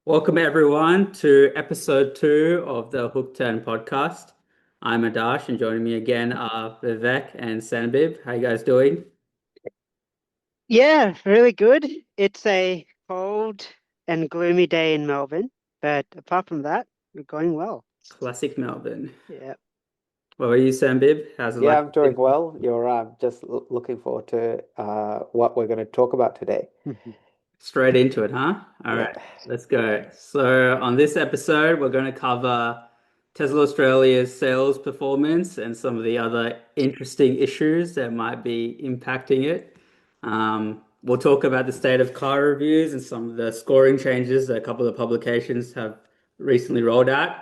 Welcome everyone to episode 2 of the Hook Turn podcast. I'm Adash and joining me again are Vivek and Sanbib. How you guys doing? Yeah, really good. It's a cold and gloomy day in Melbourne, but apart from that, we're going well. Classic Melbourne. Yeah. What are you, Sanbib? How's it Yeah, like? I'm doing well. You're just looking forward to what we're going to talk about today. Straight into it, huh? All Yeah. right, let's go. So, on this episode, we're going to cover Tesla Australia's sales performance and some of the other interesting issues that might be impacting it. We'll talk about the state of car reviews and some of the scoring changes that a couple of publications have recently rolled out.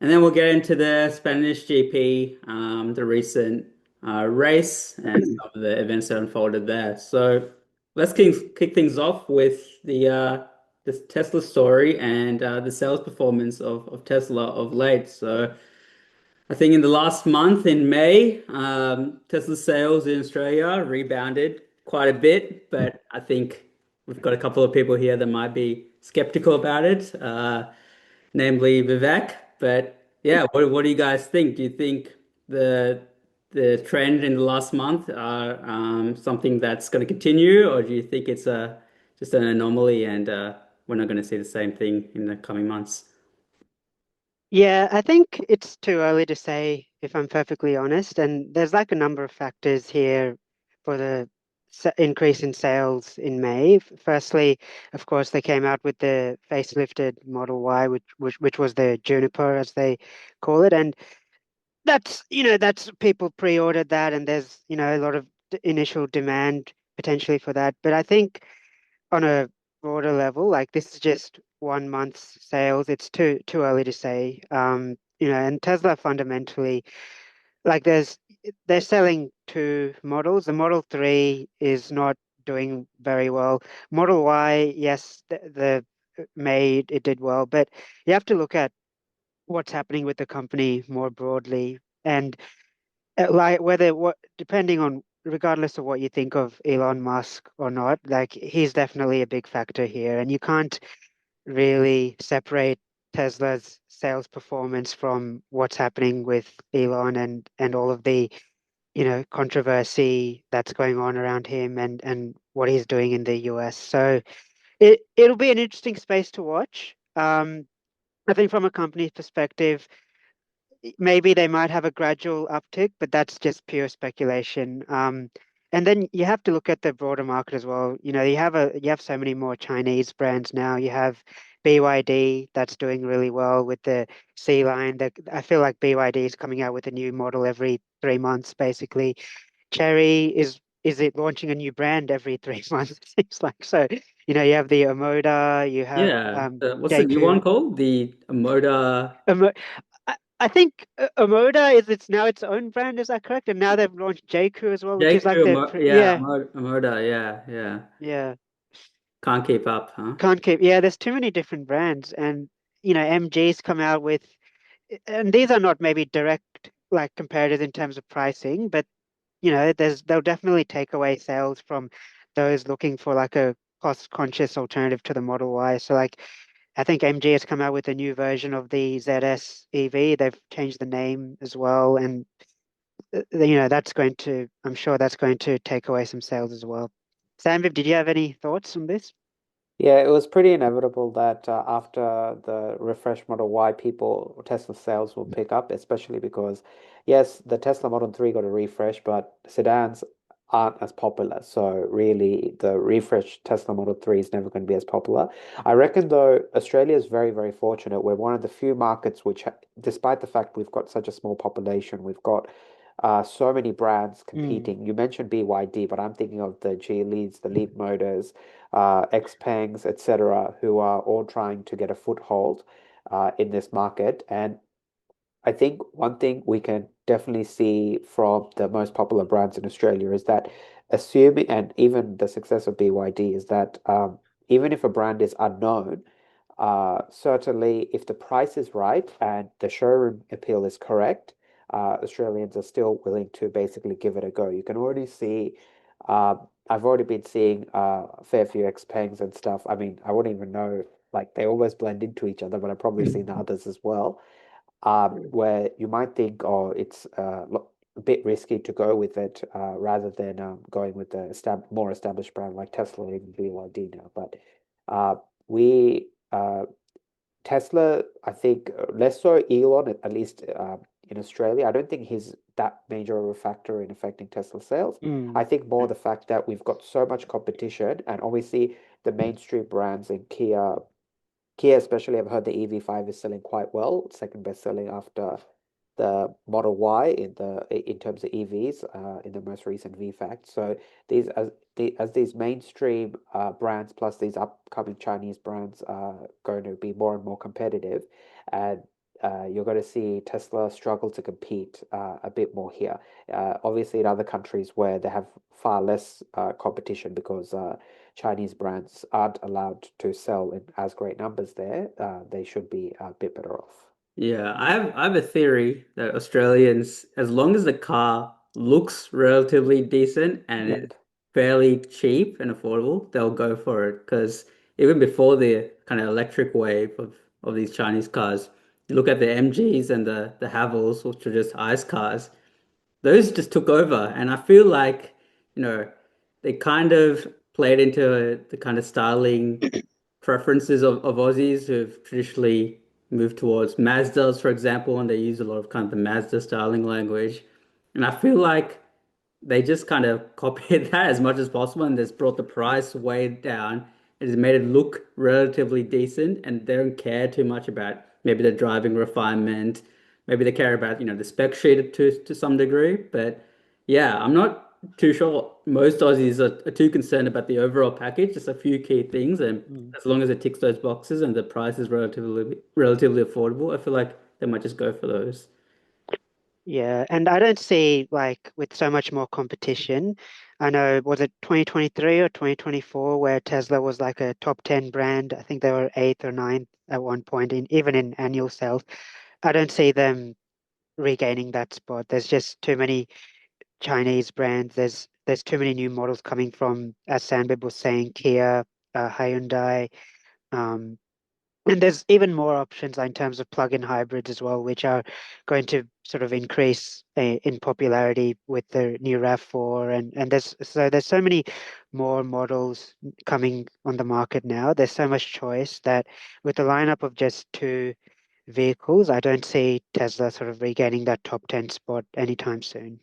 And then we'll get into the Spanish GP, the recent race, and some of the events that unfolded there. So let's kick things off with the Tesla story and the sales performance of Tesla of late. So I think in the last month in May, Tesla sales in Australia rebounded quite a bit, but I think we've got a couple of people here that might be skeptical about it. Namely Vivek. But yeah, what do you guys think? Do you think the the trend in the last month are something that's going to continue, or do you think it's a just an anomaly and we're not going to see the same thing in the coming months? Yeah, I think it's too early to say, if I'm perfectly honest. And there's like a number of factors here for the increase in sales in May. Firstly, of course, they came out with the facelifted Model Y, which was the Juniper, as they call it, and that's people pre-ordered that, and there's a lot of initial demand potentially for that. But I think on a broader level, like this is just 1 month's sales. It's too early to say. And Tesla fundamentally, like they're selling two models. The Model 3 is not doing very well. Model Y, yes, the made it did well, but you have to look at what's happening with the company more broadly. And like whether what depending on regardless of what you think of Elon Musk or not, like he's definitely a big factor here, and you can't really separate Tesla's sales performance from what's happening with Elon and all of the controversy that's going on around him and what he's doing in the US. So it'll be an interesting space to watch. I think from a company perspective, maybe they might have a gradual uptick, but that's just pure speculation. And then you have to look at the broader market as well. You have so many more Chinese brands now. You have BYD that's doing really well with the C line. That I feel like BYD is coming out with a new model every 3 months, basically. Cherry is it launching a new brand every 3 months? It seems like so. You have the Omoda, you have Yeah, what's the new one JQ. called? The Moda. I think Omoda is it's now its own brand, is that correct? And now they've launched JQ as well, which is like JQ, the yeah, Moda, yeah, yeah. yeah. Can't keep up, huh? Can't keep there's too many different brands, and MG's come out with, and these are not maybe direct like competitors in terms of pricing, but they'll definitely take away sales from those looking for like a cost conscious alternative to the Model Y. So like I think MG has come out with a new version of the ZS EV. They've changed the name as well, and I'm sure that's going to take away some sales as well. Sanviv, did you have any thoughts on this? Yeah, it was pretty inevitable that after the refresh Model Y, Tesla sales will pick up, especially because, yes, the Tesla Model 3 got a refresh, but sedans aren't as popular. So really, the refreshed Tesla Model 3 is never going to be as popular. I reckon, though, Australia is very, very fortunate. We're one of the few markets which, despite the fact we've got such a small population, we've got so many brands Mm. competing. You mentioned BYD, but I'm thinking of the Geelys, the Leap Motors, Xpengs, etc., who are all trying to get a foothold in this market. And I think one thing we can definitely see from the most popular brands in Australia is that assuming, and even the success of BYD is that even if a brand is unknown, certainly if the price is right and the showroom appeal is correct, Australians are still willing to basically give it a go. You can already see, I've already been seeing a fair few Xpengs and stuff. I mean, I wouldn't even know. like they always blend into each other, but I've probably seen the others as well. Mm. Where you might think, oh, it's a bit risky to go with it rather than going with the more established brand like Tesla or even BYD now. But uh, we Tesla, I think less so Elon, at least in Australia. I don't think he's that major of a factor in affecting Tesla sales. I Mm. think more the fact that we've got so much competition, and obviously the mainstream brands in Kia especially, I've heard the EV5 is selling quite well, second best selling after the Model Y in terms of EVs in the most recent VFACT. So these as these mainstream brands plus these upcoming Chinese brands are going to be more and more competitive, and you're going to see Tesla struggle to compete a bit more here. Obviously, in other countries where they have far less competition because Chinese brands aren't allowed to sell in as great numbers there, they should be a bit better off. Yeah, I have a theory that Australians, as long as the car looks relatively decent and is Yep. fairly cheap and affordable, they'll go for it. Because even before the kind of electric wave of these Chinese cars, you look at the MGs and the Havels, which are just ICE cars, those just took over. And I feel like, you know, they kind of played into the kind of styling preferences of Aussies who've traditionally moved towards Mazdas, for example, and they use a lot of kind of the Mazda styling language. And I feel like they just kind of copied that as much as possible and just brought the price way down. It has made it look relatively decent, and they don't care too much about maybe the driving refinement. Maybe they care about, the spec sheet to some degree. But yeah, I'm not too sure most Aussies are too concerned about the overall package, just a few key things. And Mm. as long as it ticks those boxes and the price is relatively affordable, I feel like they might just go for those. Yeah, and I don't see like with so much more competition. I know, was it 2023 or 2024 where Tesla was like a top 10 brand? I think they were eighth or ninth at one point in even in annual sales. I don't see them regaining that spot. There's just too many Chinese brands. There's too many new models coming from, as Sanbib was saying, Kia, Hyundai. Um, and there's even more options in terms of plug-in hybrids as well, which are going to sort of increase in popularity with the new RAV4. And there's so many more models coming on the market now. There's so much choice that with the lineup of just two vehicles, I don't see Tesla sort of regaining that top 10 spot anytime soon.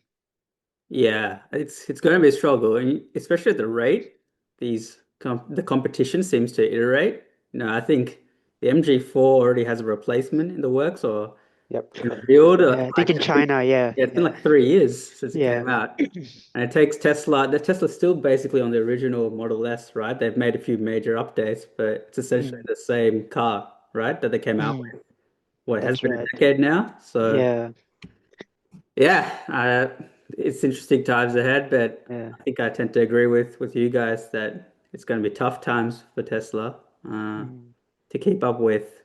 Yeah, it's going to be a struggle, and especially at the rate the competition seems to iterate. I think the MG4 already has a replacement in the works or Yep. in the build. Yeah, I think in China, yeah, Yeah, it's been like 3 years since it yeah. came out, and it takes Tesla. The Tesla's still basically on the original Model S, right? They've made a few major updates, but it's essentially Mm, the same car, right? That they came out mm, with. What, it has that's been a right. decade now, so. Yeah, Yeah, it's interesting times ahead, but yeah. I think I tend to agree with you guys that it's going to be tough times for Tesla Mm, to keep up with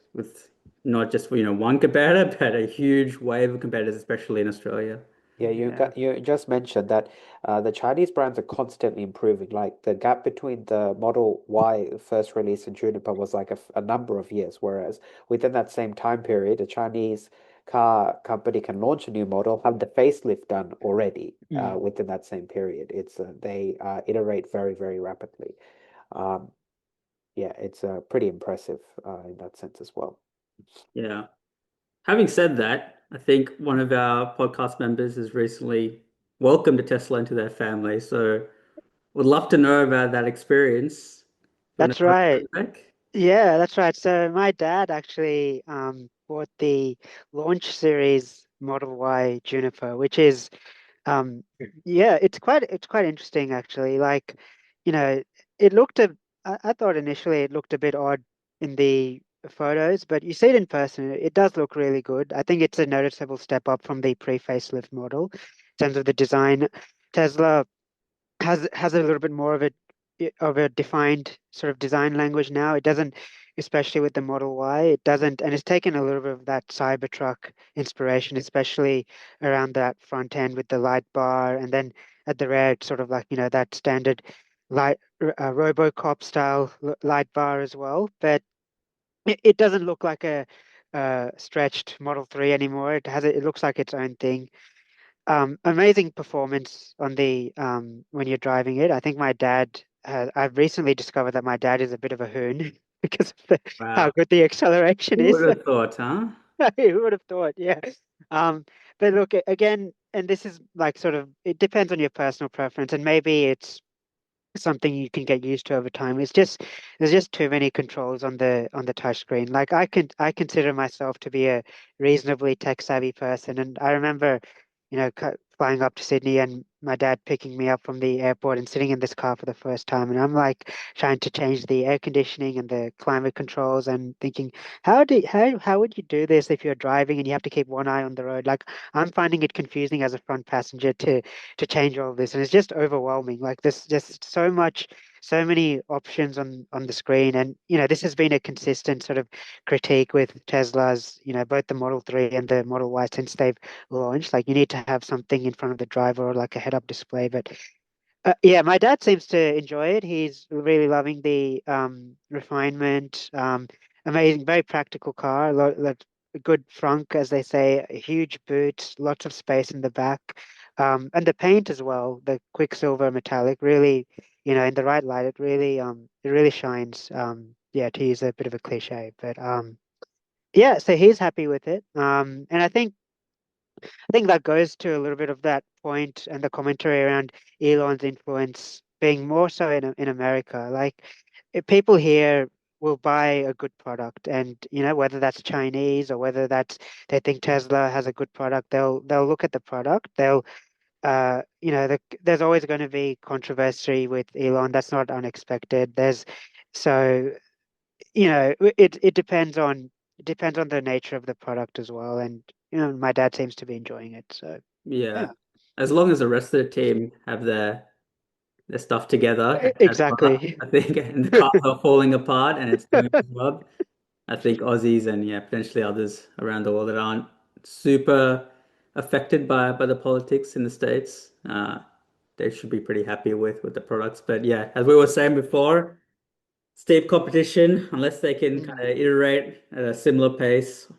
not just one competitor, but a huge wave of competitors, especially in Australia. Yeah, yeah. you just mentioned that the Chinese brands are constantly improving. Like the gap between the Model Y first release and Juniper was like a number of years, whereas within that same time period, a Chinese car company can launch a new model, have the facelift done already Mm. within that same period. It's they iterate very, very rapidly. Um, yeah, it's pretty impressive in that sense as well. Yeah. Having said that, I think one of our podcast members has recently welcomed a Tesla into their family, so would love to know about that experience. Do you want That's to tell us right. about it? Yeah, that's right. So my dad actually bought the launch series Model Y Juniper, which is yeah, it's quite interesting actually. Like, you know, it looked a I thought initially it looked a bit odd in the photos, but you see it in person, it does look really good. I think it's a noticeable step up from the pre-facelift model in terms of the design. Tesla has a little bit more of a defined sort of design language now. It doesn't, especially with the Model Y, it doesn't, and it's taken a little bit of that Cybertruck inspiration, especially around that front end with the light bar, and then at the rear, it's sort of like that standard light RoboCop style light bar as well. But it doesn't look like a stretched Model 3 anymore. It looks like its own thing. Amazing performance on the when you're driving it. I think I've recently discovered that my dad is a bit of a hoon because of how Wow. good the acceleration Who would is. have thought, huh? Who would have thought? Yeah. Um, but look, again, and this is like sort of, it depends on your personal preference, and maybe it's something you can get used to over time. There's just too many controls on the touch screen. Like I consider myself to be a reasonably tech savvy person, and I remember, flying up to Sydney and my dad picking me up from the airport and sitting in this car for the first time, and I'm like trying to change the air conditioning and the climate controls, and thinking, how would you do this if you're driving and you have to keep one eye on the road? Like I'm finding it confusing as a front passenger to change all of this, and it's just overwhelming. Like there's just so many options on the screen, and this has been a consistent sort of critique with Tesla's, both the Model 3 and the Model Y since they've launched. Like you need to have something in front of the driver or like a head-up display, but yeah, my dad seems to enjoy it. He's really loving the refinement. Amazing, very practical car. A good frunk, as they say, a huge boot, lots of space in the back, and the paint as well. The Quicksilver metallic, really, in the right light, it really shines. Yeah, to use a bit of a cliche, but yeah. So he's happy with it. And I think that goes to a little bit of that point and the commentary around Elon's influence being more so in America. Like, if people here will buy a good product, and whether that's Chinese or whether that's they think Tesla has a good product, they'll look at the product. There's always going to be controversy with Elon. That's not unexpected. So it depends on the nature of the product as well, and my dad seems to be enjoying it, so Yeah. yeah. As long as the rest of the team have their stuff together at Tesla, Exactly. I think, and the cars are falling apart and it's doing its job, I think Aussies and yeah, potentially others around the world that aren't super affected by the politics in the States, they should be pretty happy with the products. But yeah, as we were saying before, steep competition, unless they can kind Mm, of iterate at a similar pace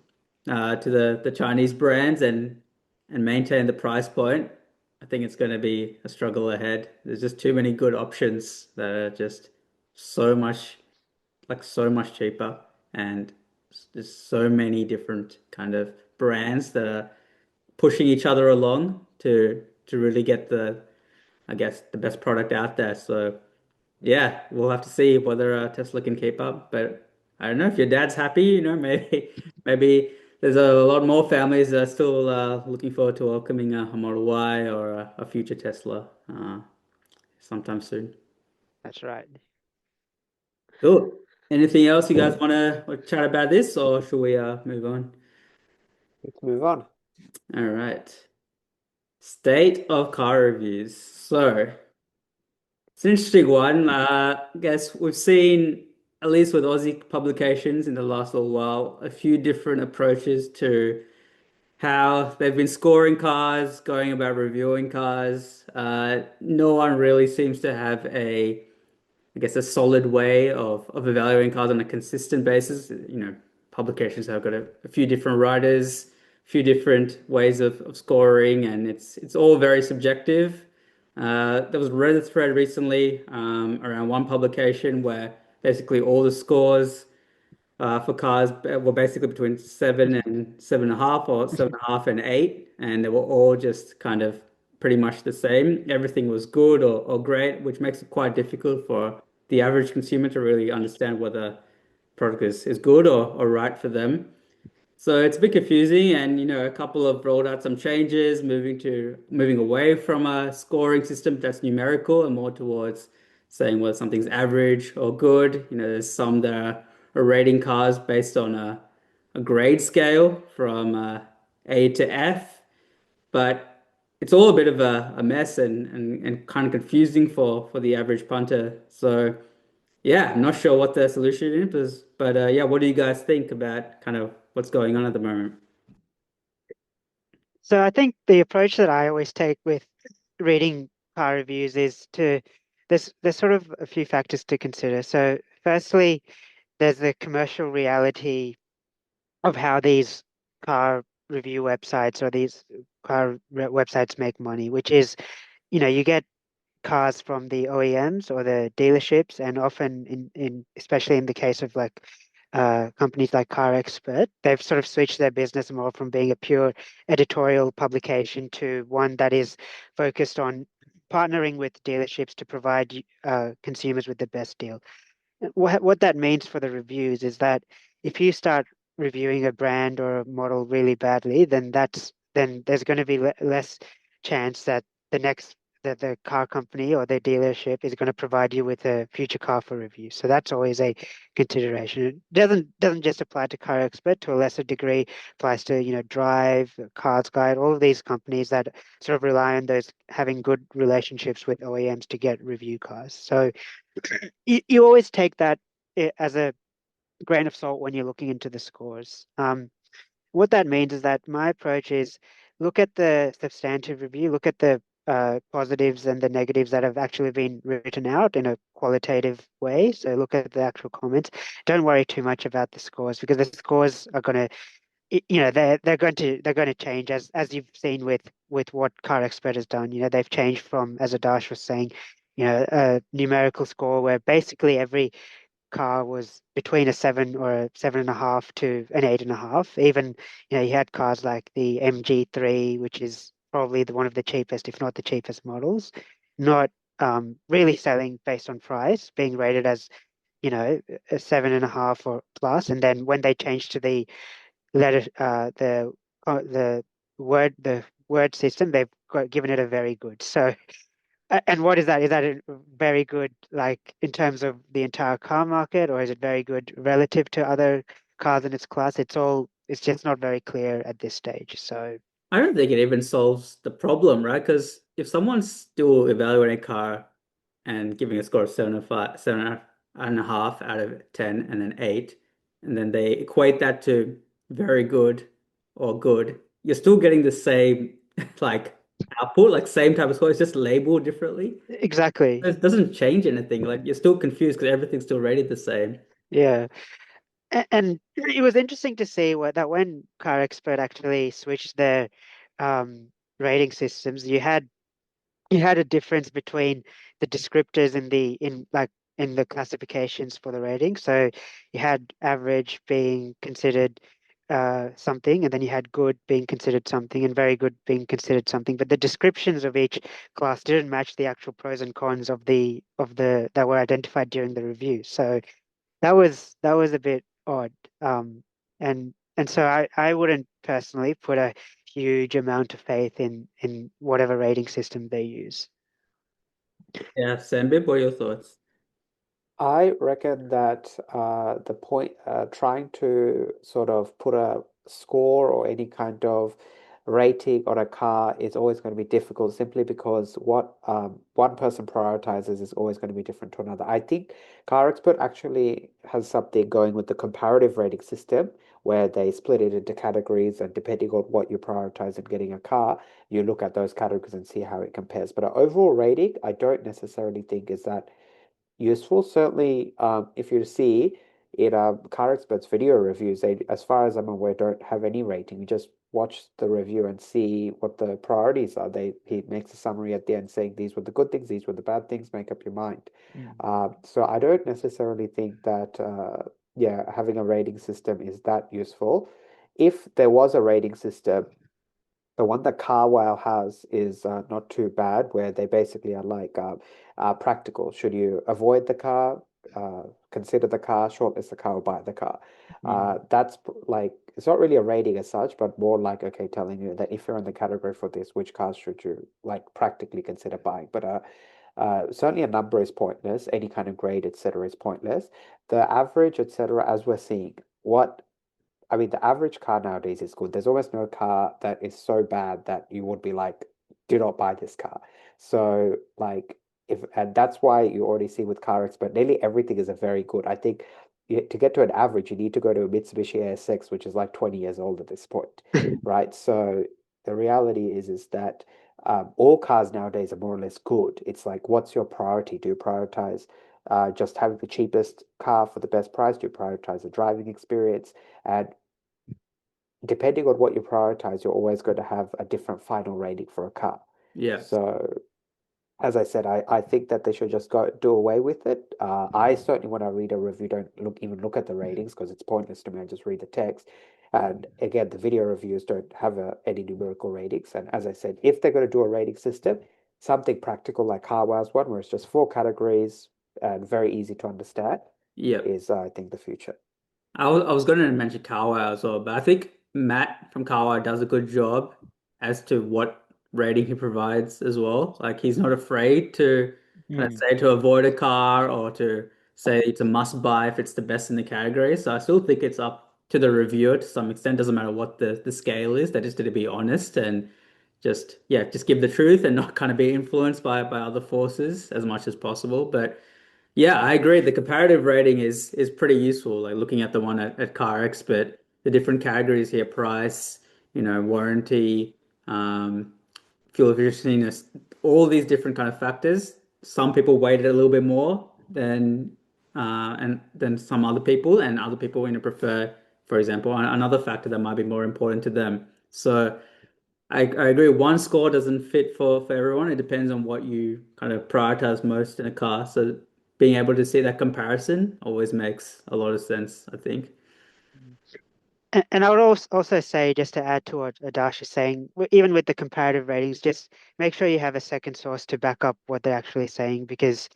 to the Chinese brands and maintain the price point. I think it's going to be a struggle ahead. There's just too many good options that are just so much so much cheaper, and there's so many different kind of brands that are pushing each other along to really get the I guess the best product out there. So yeah, we'll have to see whether Tesla can keep up. But I don't know if your dad's happy, maybe there's a lot more families that are still looking forward to welcoming a Model Y or a future Tesla sometime soon. that's right. Cool. Anything else you guys want to chat about this, or should we move on? Let's move on. All right. State of car reviews. So it's an interesting one. I guess we've seen, at least with Aussie publications in the last little while, a few different approaches to how they've been scoring cars, going about reviewing cars. No one really seems to have I guess, a solid way of evaluating cars on a consistent basis. Publications have got a few different writers, a few different ways of scoring, and it's all very subjective. There was a Reddit thread recently around one publication where basically all the scores for cars were basically between 7 and 7.5, or 7.5 and 8, and they were all just kind of pretty much the same. Everything was good or great, which makes it quite difficult for the average consumer to really understand whether product is good or right for them. So it's a bit confusing, and a couple have rolled out some changes, moving away from a scoring system that's numerical and more towards saying whether something's average or good. There's some that are rating cars based on a grade scale from A to F, but it's all a bit of a mess and kind of confusing for the average punter. So yeah, I'm not sure what the solution is, but yeah, what do you guys think about kind of what's going on at the moment? So I think the approach that I always take with reading car reviews is there's sort of a few factors to consider. So firstly, there's the commercial reality of how these car review websites or these websites make money, which is, you get cars from the OEMs or the dealerships, and often especially in the case of like companies like Car Expert, they've sort of switched their business more from being a pure editorial publication to one that is focused on partnering with dealerships to provide consumers with the best deal. What that means for the reviews is that if you start reviewing a brand or a model really badly, then there's going to be less chance that the next that the car company or the dealership is going to provide you with a future car for review. So that's always a consideration. It doesn't just apply to Car Expert, to a lesser degree applies to, Drive, Cars Guide, all of these companies that sort of rely on those having good relationships with OEMs to get review cars. So you always take that as a grain of salt when you're looking into the scores. What that means is that my approach is look at the substantive review, look at the positives and the negatives that have actually been written out in a qualitative way. So look at the actual comments. Don't worry too much about the scores, because the scores are going to, they're going to change, as you've seen with what Car Expert has done. They've changed from, as Adash was saying, a numerical score where basically every car was between a 7 or a 7.5 to an 8.5. Even, you had cars like the MG3, which is probably one of the cheapest, if not the cheapest models, not really selling based on price, being rated as, a 7.5 or plus. And then when they changed to the letter, the word system, they've given it a very good. So, and what is that? Is that a very good, like, in terms of the entire car market, or is it very good relative to other cars in its class? It's just not very clear at this stage. So, I don't think it even solves the problem, right? Because if someone's still evaluating a car and giving a score of 7.5, 7.5 out of 10, and then 8, and then they equate that to very good or good, you're still getting the same like output, like same type of score. It's just labeled differently. exactly. It doesn't change anything. Like you're still confused because everything's still rated the same. Yeah. And it was interesting to see that when Car Expert actually switched their um, rating systems, you had a difference between the descriptors in the classifications for the rating. So you had average being considered something, and then you had good being considered something, and very good being considered something. But the descriptions of each class didn't match the actual pros and cons of the that were identified during the review. So that was a bit odd. And so I wouldn't personally put a huge amount of faith in whatever rating system they use. Yeah, Sambip, what are your thoughts? I reckon that the point, trying to sort of put a score or any kind of rating on a car is always going to be difficult simply because what one person prioritizes is always going to be different to another. I think Car Expert actually has something going with the comparative rating system where they split it into categories, and depending on what you prioritize in getting a car, you look at those categories and see how it compares. But an overall rating, I don't necessarily think is that useful. Certainly, if you see in Car Expert's video reviews, they, as far as I'm aware, don't have any rating. You just watch the review and see what the priorities are. He makes a summary at the end saying these were the good things, these were the bad things. Make up your mind. Mm. So I don't necessarily think that yeah, having a rating system is that useful. If there was a rating system, the one that CarWow has is not too bad, where they basically are like practical. Should you avoid the car, consider the car, shortlist the car, or buy the car? Mm. Like, it's not really a rating as such, but more like, okay, telling you that if you're in the category for this, which cars should you like practically consider buying? But certainly a number is pointless. Any kind of grade, etc., is pointless. The average, etc., as we're seeing, what I mean, the average car nowadays is good. There's almost no car that is so bad that you would be like, do not buy this car. So, like, and that's why you already see with Car Expert, nearly everything is a very good. I think to get to an average, you need to go to a Mitsubishi ASX, which is like 20 years old at this point, right? So, the reality is that all cars nowadays are more or less good. It's like, what's your priority? Do you prioritize just having the cheapest car for the best price? Do you prioritize the driving experience? And depending on what you prioritize, you're always going to have a different final rating for a car. Yeah. So as I said, I think that they should just go do away with it. I certainly, when I read a review, don't look at the ratings because it's pointless to me. I just read the text. And again, the video reviews don't have any numerical ratings. And as I said, if they're going to do a rating system, something practical like CarWow's one, where it's just four categories and very easy to understand, Yeah. is I think the future. I was going to mention Carwow as well, but I think Matt from Carwow does a good job as to what rating he provides as well. Like he's not afraid to kind of Mm. say to avoid a car or to say it's a must buy if it's the best in the category. So I still think it's up to the reviewer to some extent. Doesn't matter what the scale is. They just need to be honest and just give the truth and not kind of be influenced by other forces as much as possible. But yeah, I agree. The comparative rating is pretty useful. Like looking at the one at Car Expert, the different categories here, price, warranty, um, fuel efficiency, all these different kind of factors. Some people weight it a little bit more than some other people, and other people prefer, for example, another factor that might be more important to them. So I agree. One score doesn't fit for everyone. It depends on what you kind of prioritize most in a car. So being able to see that comparison always makes a lot of sense, I think. And I would also say, just to add to what Adash is saying, even with the comparative ratings, just make sure you have a second source to back up what they're actually saying. Because,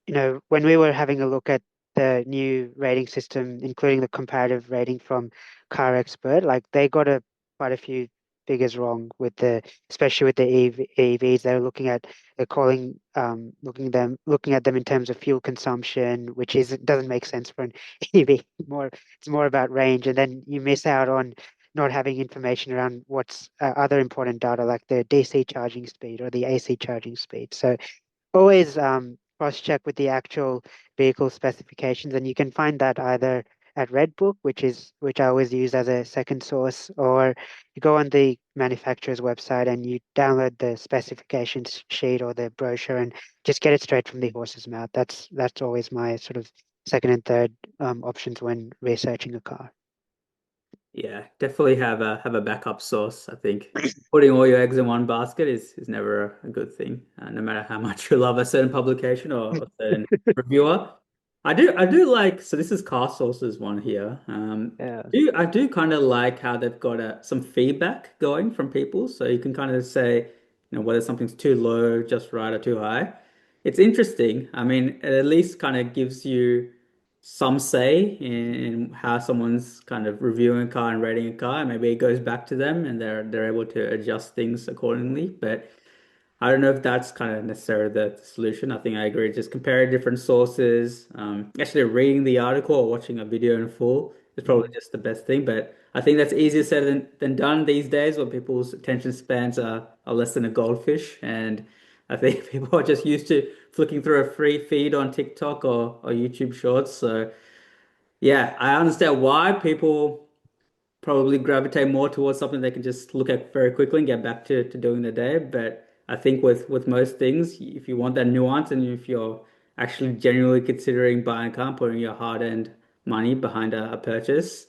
when we were having a look at the new rating system, including the comparative rating from Car Expert, like they got quite a few figures wrong especially with the EVs. They're looking at them in terms of fuel consumption, which doesn't make sense for an EV. It's more about range, and then you miss out on not having information around what's other important data like the DC charging speed or the AC charging speed. So always cross-check with the actual vehicle specifications, and you can find that either at Redbook, which I always use as a second source, or you go on the manufacturer's website and you download the specifications sheet or the brochure and just get it straight from the horse's mouth. That's always my sort of second and third options when researching a car. Yeah, definitely have a backup source. I think putting all your eggs in one basket is never a good thing, no matter how much you love a certain publication or a certain reviewer. I do like so this is Car Source's one here. Yeah. I do kind of like how they've got some feedback going from people, so you can kind of say, whether something's too low, just right, or too high. It's interesting. I mean, it at least kind of gives you some say in how someone's kind of reviewing a car and rating a car. And maybe it goes back to them and they're able to adjust things accordingly. But I don't know if that's kind of necessarily the solution. I think I agree. Just comparing different sources, actually reading the article or watching a video in full is probably Mm. just the best thing. But I think that's easier said than done these days when people's attention spans are less than a goldfish. And I think people are just used to flicking through a free feed on TikTok or YouTube Shorts. So yeah, I understand why people probably gravitate more towards something they can just look at very quickly and get back to doing the day. But I think with most things, if you want that nuance and if you're actually genuinely considering buying a car, and putting your hard-earned money behind a purchase,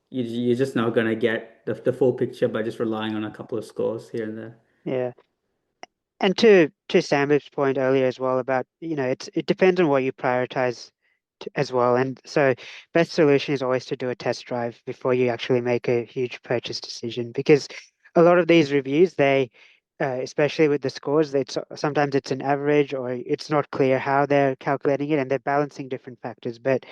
you're just not going to get the full picture by just relying on a couple of scores here and there. Yeah. And to Sam's point earlier as well about, it depends on what you prioritize as well. And so best solution is always to do a test drive before you actually make a huge purchase decision, because a lot of these reviews, especially with the scores, sometimes it's an average or it's not clear how they're calculating it and they're balancing different factors. But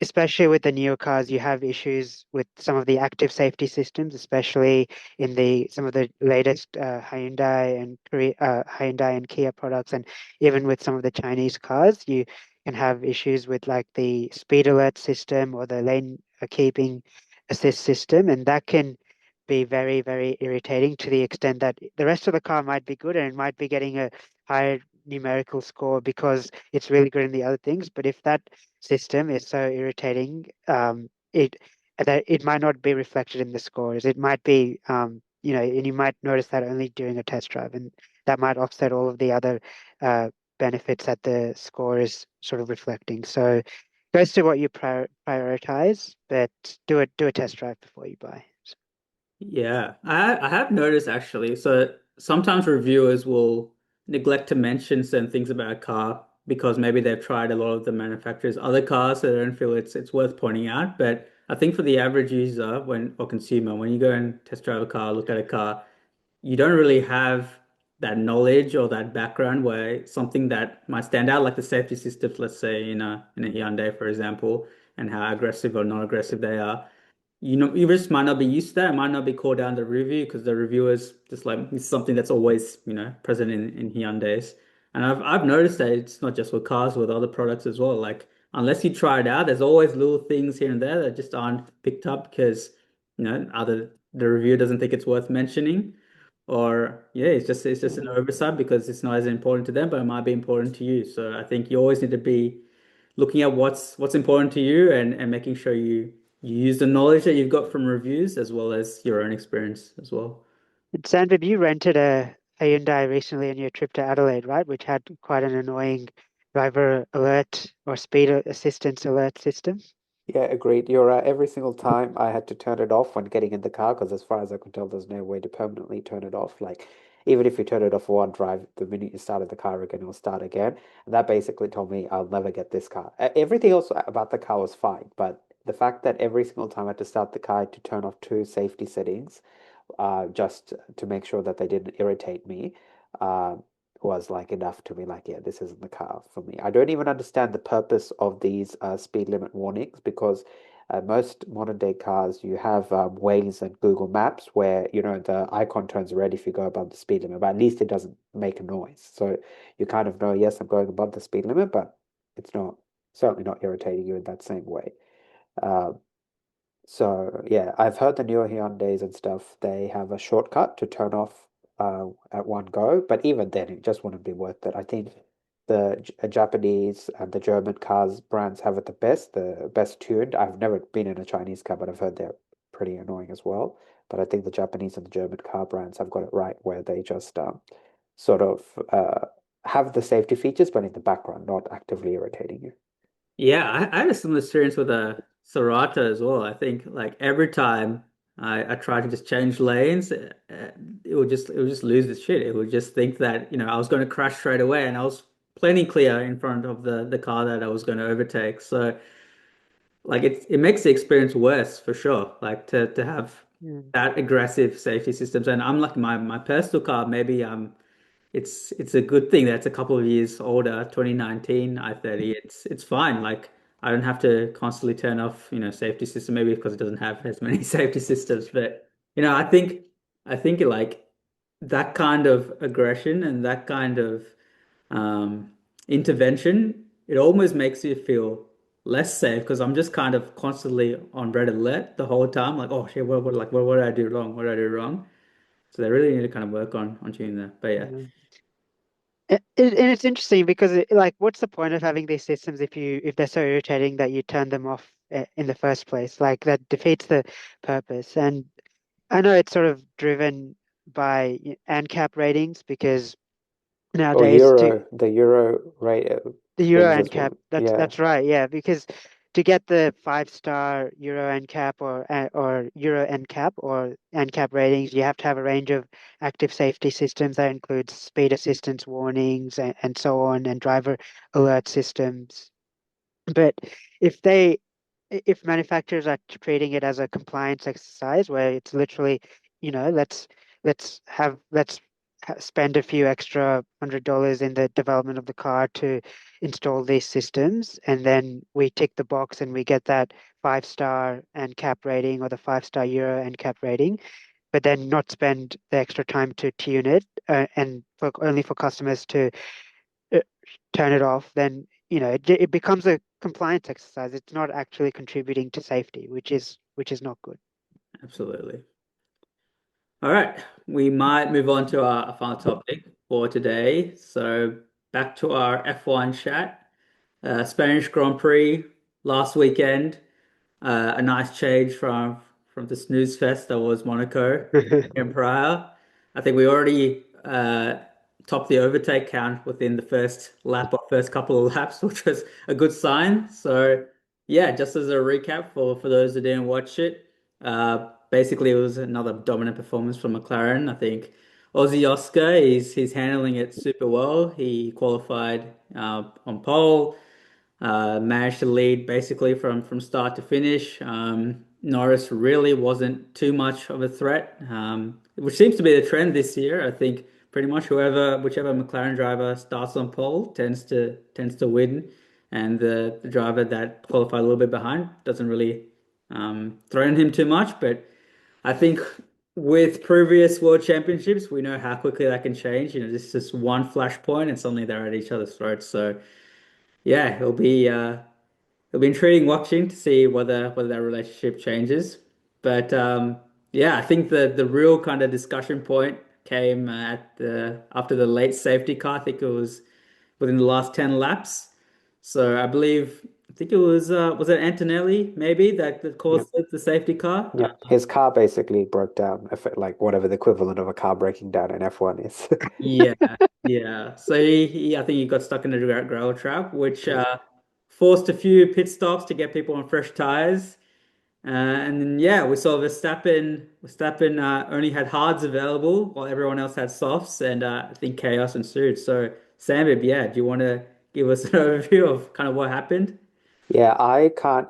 especially with the newer cars, you have issues with some of the active safety systems, especially in the some of the latest Hyundai and Kia products, and even with some of the Chinese cars, you can have issues with like the speed alert system or the lane keeping assist system, and that can be very, very irritating to the extent that the rest of the car might be good and it might be getting a higher numerical score because it's really good in the other things. But if that system is so irritating, it might not be reflected in the scores. It might be, and you might notice that only during a test drive, and that might offset all of the other benefits that the score is sort of reflecting. So it goes to what you prioritize, but do a test drive before you buy. Yeah, I have noticed actually. So sometimes reviewers will neglect to mention certain things about a car because maybe they've tried a lot of the manufacturer's other cars, so they don't feel it's worth pointing out. But I think for the average user when or consumer, when you go and test drive a car, look at a car, you don't really have that knowledge or that background where something that might stand out, like the safety systems, let's say in a Hyundai, for example, and how aggressive or non aggressive they are. You just might not be used to that. It might not be called down the review because the reviewers just like it's something that's always, present in Hyundais. And I've noticed that it's not just with cars, with other products as well. Like unless you try it out, there's always little things here and there that just aren't picked up because, either the reviewer doesn't think it's worth mentioning, or yeah, it's just an oversight because it's not as important to them, but it might be important to you. So I think you always need to be looking at what's important to you and making sure you use the knowledge that you've got from reviews as well as your own experience as well. And Sanford, you rented a Hyundai recently on your trip to Adelaide, right? Which had quite an annoying driver alert or speed assistance alert system. Yeah, agreed. You're right. Every single time I had to turn it off when getting in the car, because as far as I can tell, there's no way to permanently turn it off. Like, even if you turn it off for one drive, the minute you started the car again, it'll start again. And that basically told me I'll never get this car. Everything else about the car was fine, but the fact that every single time I had to start the car to turn off two safety settings, just to make sure that they didn't irritate me, uh, was like enough to be like, yeah, this isn't the car for me. I don't even understand the purpose of these speed limit warnings because most modern day cars, you have Waze and Google Maps where, the icon turns red if you go above the speed limit, but at least it doesn't make a noise. So you kind of know, yes, I'm going above the speed limit, but it's not certainly not irritating you in that same way. Um, so yeah, I've heard the newer Hyundais and stuff, they have a shortcut to turn off at one go, but even then it just wouldn't be worth it. I think the Japanese and the German cars brands have it the best tuned. I've never been in a Chinese car, but I've heard they're pretty annoying as well. But I think the Japanese and the German car brands have got it right where they just sort of have the safety features, but in the background, not actively irritating you. Yeah, I had a similar experience with a Sorata as well. I think like every time I tried to just change lanes, it would just lose its shit. It would just think that, I was going to crash straight away and I was plenty clear in front of the car that I was going to overtake. So like it makes the experience worse for sure. Like to have Mm. that aggressive safety systems. And I'm like my personal car, maybe it's a good thing that it's a couple of years older, 2019 i30. It's fine. Like I don't have to constantly turn off, safety system, maybe because it doesn't have as many safety systems. But I think like that kind of aggression and that kind of um, intervention, it almost makes you feel less safe because I'm just kind of constantly on red alert the whole time. Like, oh shit, what did I do wrong? What did I do wrong? So they really need to kind of work on tuning that. But yeah. Yeah. And it's interesting because like, what's the point of having these systems if they're so irritating that you turn them off in the first place? Like that defeats the purpose. And I know it's sort of driven by ANCAP ratings because Or nowadays to the Euro rate the Euro things as NCAP. well. That's Yeah. that's right. Yeah, because to get the 5-star Euro NCAP or Euro NCAP or NCAP ratings, you have to have a range of active safety systems that includes speed assistance warnings and so on, and driver alert systems. But if they, if manufacturers are treating it as a compliance exercise where it's literally, let's spend a few extra $100 in the development of the car to install these systems, and then we tick the box and we get that 5-star and cap rating or the 5-star Euro and cap rating, but then not spend the extra time to tune it and only for customers to uh, turn it off, then it becomes a compliance exercise. It's not actually contributing to safety, which is not good. Absolutely. All right, we might move on to our final topic for today. So back to our F1 chat. Spanish Grand Prix last weekend. A nice change from the snooze fest that was Monaco and prior. I think we already topped the overtake count within the first lap or first couple of laps, which was a good sign. So yeah, just as a recap for those that didn't watch it, basically it was another dominant performance from McLaren. I think Aussie Oscar he's handling it super well. He qualified on pole. Managed to lead basically from start to finish. Norris really wasn't too much of a threat, which seems to be the trend this year. I think pretty much whichever McLaren driver starts on pole tends to win, and the driver that qualified a little bit behind doesn't really threaten him too much. But I think with previous world championships, we know how quickly that can change. This is just one flash point, and suddenly they're at each other's throats. So yeah, it'll be intriguing watching to see whether that relationship changes. But yeah, I think the real kind of discussion point came at the after the late safety car. I think it was within the last 10 laps. So I think it was it Antonelli maybe that Yep. caused the safety car. Yep. His car basically broke down, if it, like whatever the equivalent of a car breaking down in F1 is. Yeah, yeah. So I think he got stuck in a gravel trap, which Yeah. forced a few pit stops to get people on fresh tires. And then yeah, we saw Verstappen only had hards available while everyone else had softs, and I think chaos ensued. So Sam, yeah, do you want to give us an overview of kind of what happened? Yeah, I can't.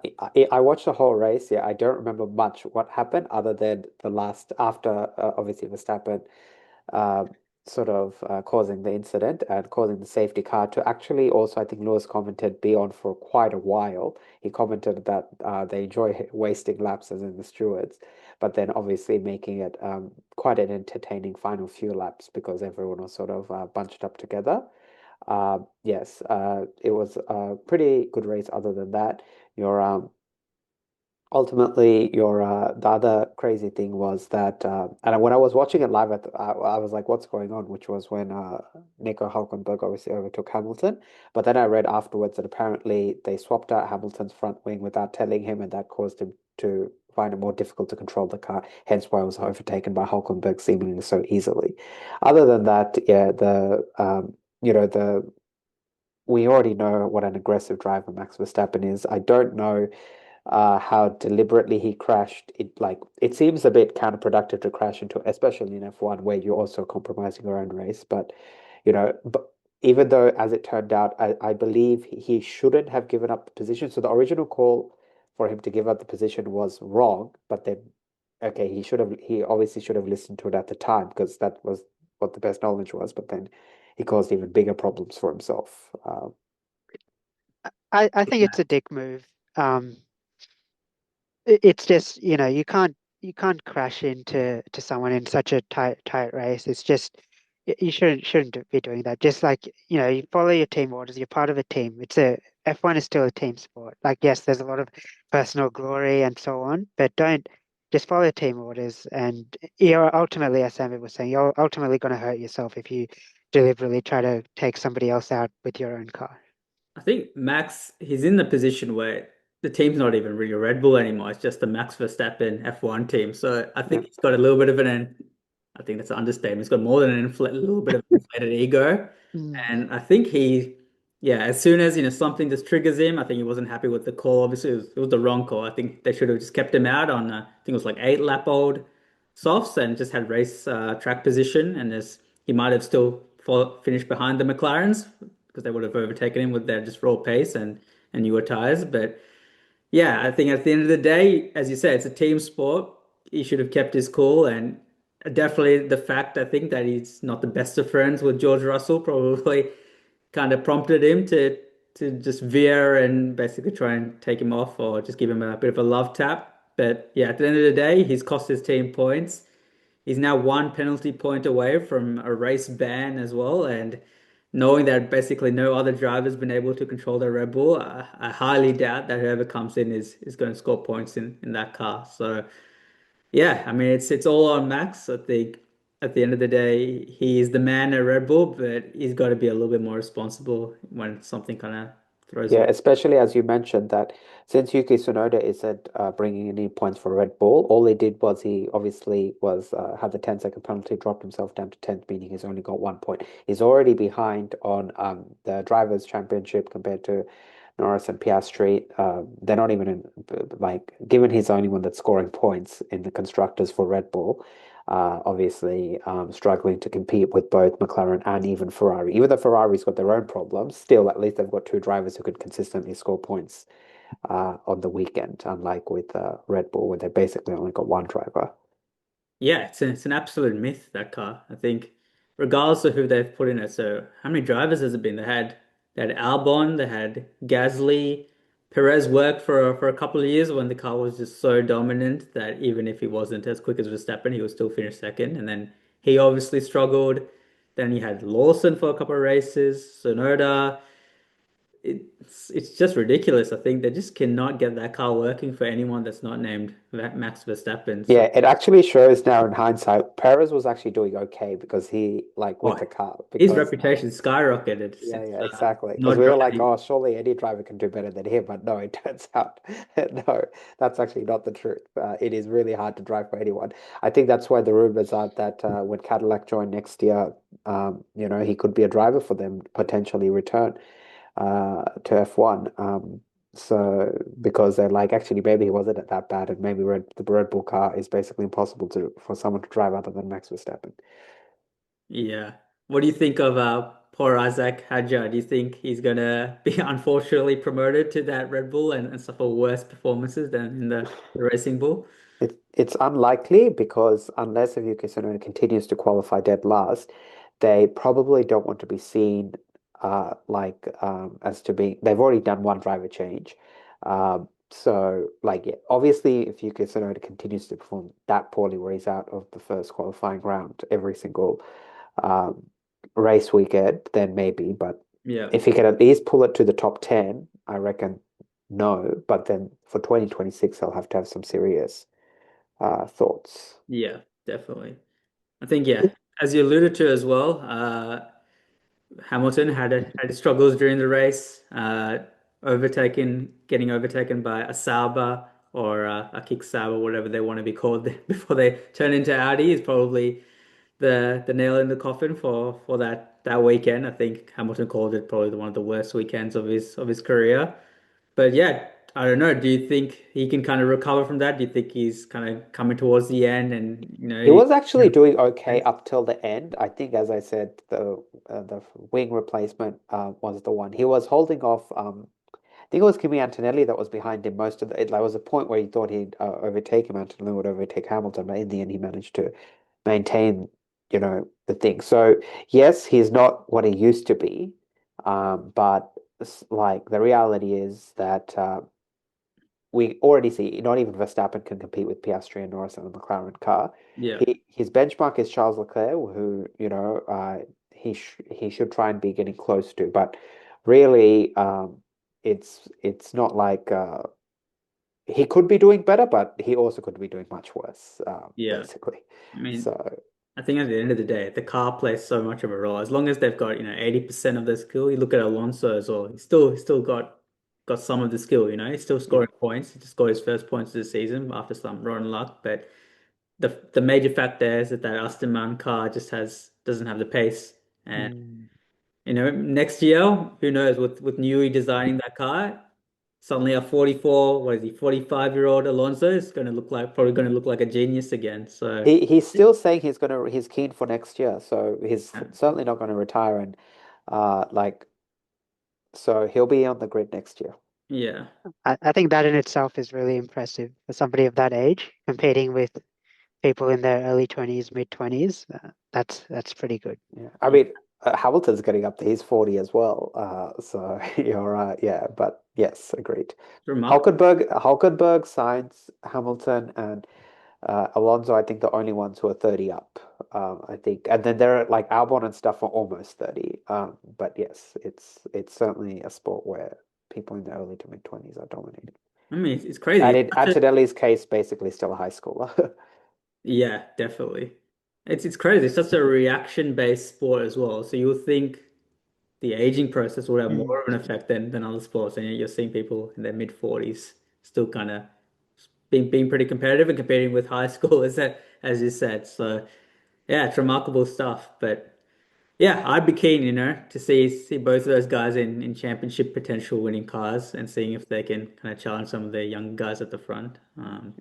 I watched the whole race. Yeah, I don't remember much what happened other than the last after obviously Verstappen uh, sort of causing the incident and causing the safety car to actually also, I think Lewis commented, be on for quite a while. He commented that they enjoy wasting laps as in the stewards, but then obviously making it quite an entertaining final few laps because everyone was sort of bunched up together. Yes, it was a pretty good race. Other than that, your ultimately your the other crazy thing was that and when I was watching it live I was like what's going on, which was when Nico Hulkenberg obviously overtook Hamilton, but then I read afterwards that apparently they swapped out Hamilton's front wing without telling him, and that caused him to find it more difficult to control the car, hence why it was overtaken by Hulkenberg seemingly so easily. Other than that, yeah, the the we already know what an aggressive driver Max Verstappen is. I don't know how deliberately he crashed. It seems a bit counterproductive to crash into, especially in F1 where you're also compromising your own race. But even though, as it turned out, I believe he shouldn't have given up the position. So the original call for him to give up the position was wrong, but then okay, he obviously should have listened to it at the time because that was what the best knowledge was. But then he caused even bigger problems for himself. I think it's a dick move. Um, it's just, you can't crash into someone in such a tight race. It's just you shouldn't be doing that. Just like, you follow your team orders. You're part of a team. F1 is still a team sport. Like, yes, there's a lot of personal glory and so on, but don't just follow team orders. And you're ultimately, as Sam was saying, you're ultimately going to hurt yourself if you deliberately try to take somebody else out with your own car. I think Max, he's in the position where the team's not even really Red Bull anymore. It's just the Max Verstappen F1 team. So I Yeah. think he's got a little bit of I think that's an understatement. He's got more than a little bit of an inflated ego. Mm. And I think yeah, as soon as, something just triggers him, I think he wasn't happy with the call. Obviously, it was the wrong call. I think they should have just kept him out on, I think it was like 8 lap old softs and just had race track position. And he might have still finished behind the McLarens because they would have overtaken him with their just raw pace and newer tires. But yeah, I think at the end of the day, as you said, it's a team sport. He should have kept his cool, and definitely the fact I think that he's not the best of friends with George Russell probably kind of prompted him to just veer and basically try and take him off or just give him a bit of a love tap. But yeah, at the end of the day, he's cost his team points. He's now one penalty point away from a race ban as well. And knowing that basically no other driver's been able to control their Red Bull, I highly doubt that whoever comes in is going to score points in that car. So yeah, I mean it's all on Max. I think at the end of the day, he is the man at Red Bull, but he's got to be a little bit more responsible when something kind of throws Yeah, them. especially as you mentioned that since Yuki Tsunoda isn't bringing any points for Red Bull, all he did was he obviously was had the 10-second penalty, dropped himself down to 10th, meaning he's only got 1 point. He's already behind on the Drivers' Championship compared to Norris and Piastri. They're not even in, like, given he's the only one that's scoring points in the constructors for Red Bull. Obviously, struggling to compete with both McLaren and even Ferrari. Even though Ferrari's got their own problems, still at least they've got two drivers who could consistently score points on the weekend, unlike with Red Bull, where they basically only got one driver. Yeah, it's an absolute myth, that car. I think, regardless of who they've put in it. So, how many drivers has it been? They had Albon, they had Gasly, Perez worked for a couple of years when the car was just so dominant that even if he wasn't as quick as Verstappen, he would still finish second. And then he obviously struggled. Then you had Lawson for a couple of races, Sonoda. It's just ridiculous. I think they just cannot get that car working for anyone that's not named Max Verstappen. So, Yeah, it actually shows now in hindsight, Perez was actually doing okay because he like with oh, the car his because reputation skyrocketed yeah, since yeah, exactly. Because not we were like, driving. oh, surely any driver can do better than him, but no, it turns out no, that's actually not the truth. It is really hard to drive for anyone. I think that's why the rumors are that when Cadillac join next year, he could be a driver for them, potentially return to F1. So because they're like, actually, maybe he wasn't that bad, and maybe the Red Bull car is basically impossible to for someone to drive other than Max Verstappen. Yeah. What do you think of poor Isaac Hadjar? Do you think he's gonna be unfortunately promoted to that Red Bull and suffer worse performances than in the Racing Bull? It's unlikely because unless if Yuki Tsunoda continues to qualify dead last, they probably don't want to be seen as to be they've already done one driver change. So like yeah, obviously if Yuki Tsunoda continues to perform that poorly where he's out of the first qualifying round every single um, race weekend, then maybe. But Yeah. if he can at least pull it to the top 10, I reckon no. But then for 2026, he'll have to have some serious thoughts. Yeah, definitely. I think, yeah, as you alluded to as well, Hamilton had his struggles during the race, getting overtaken by a Sauber or a Kick Sauber, whatever they want to be called before they turn into Audi is probably the nail in the coffin for that weekend. I think Hamilton called it probably one of the worst weekends of his career. But yeah, I don't know. Do you think he can kind of recover from that? Do you think he's kind of coming towards the end and He was actually doing okay up till the end. I think, as I said, the wing replacement was the one. He was holding off. I think it was Kimi Antonelli that was behind him most of the. There was a point where he thought he'd overtake him. Antonelli would overtake Hamilton, but in the end, he managed to maintain, the thing. So yes, he's not what he used to be, but like the reality is that we already see not even Verstappen can compete with Piastri and Norris in the McLaren car. Yeah, His benchmark is Charles Leclerc, who he should try and be getting close to, but really it's not like he could be doing better, but he also could be doing much worse, yeah. basically. I mean, So I think at the end of the day, the car plays so much of a role. As long as they've got, 80% of the skill, you look at Alonso as well. He's still got some of the skill, He's still yeah. scoring points. He just scored his first points of the season after some rotten luck. But the major fact there is that Aston Martin car just doesn't have the pace. And Mm. next year, who knows, with Newey designing that car, suddenly a 44, what is he, 45-year-old Alonso is probably gonna look like a genius again. So He's still saying he's keen for next year, so he's yeah. certainly not gonna retire and like so he'll be on the grid next year. Yeah. I think that in itself is really impressive for somebody of that age, competing with people in their early 20s, mid 20s. That's pretty good. Yeah, I mean Hamilton's getting up to he's 40 as well. So you're right, yeah, but yes, agreed. Remarkable. Hulkenberg, Sainz, Hamilton, and Alonso. I think the only ones who are 30 up. I think, and then there are like Albon and stuff are almost 30. But yes, it's certainly a sport where people in the early to mid 20s are dominating. I mean, it's crazy. And in Antonelli's case, basically still a high schooler. Yeah, definitely. It's crazy. It's such a reaction-based sport as well. So you'll think the aging process will have Mm. more of an effect than other sports, and you're seeing people in their mid 40s still kind of being pretty competitive and competing with high schoolers, as you said. So yeah, it's remarkable stuff. But yeah, I'd be keen, to see both of those guys in championship potential winning cars and seeing if they can kind of challenge some of the young guys at the front. You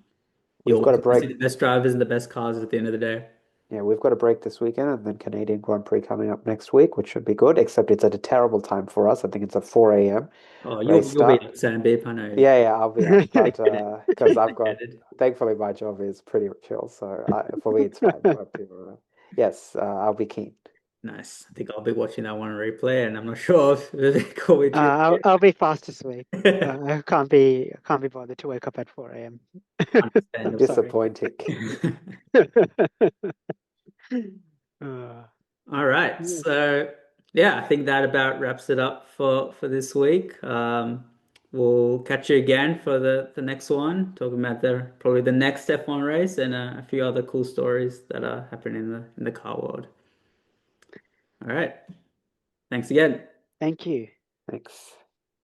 We've got always a want to break. see the best drivers and the best cars at the end of the day. Yeah, we've got a break this weekend, and then Canadian Grand Prix coming up next week, which should be good. Except it's at a terrible time for us. I think it's a 4 a.m. Oh, race you'll be start. up, Sam Beep, I know. Yeah, I'll be up, but because I've got, Dedicated. thankfully, my job is pretty chill, so for me it's fine. But yes, I'll be keen. Nice. I think I'll be watching that one replay, and I'm not sure if Vivek will be I'll be fast asleep. I can't be bothered to wake up at 4 a.m. I'm Understandable. sorry. Disappointing. Uh, All right. yeah. So yeah, I think that about wraps it up for this week. We'll catch you again for the next one, talking about probably the next F1 race and a few other cool stories that are happening in the car world. All right. Thanks again. Thank you. Thanks.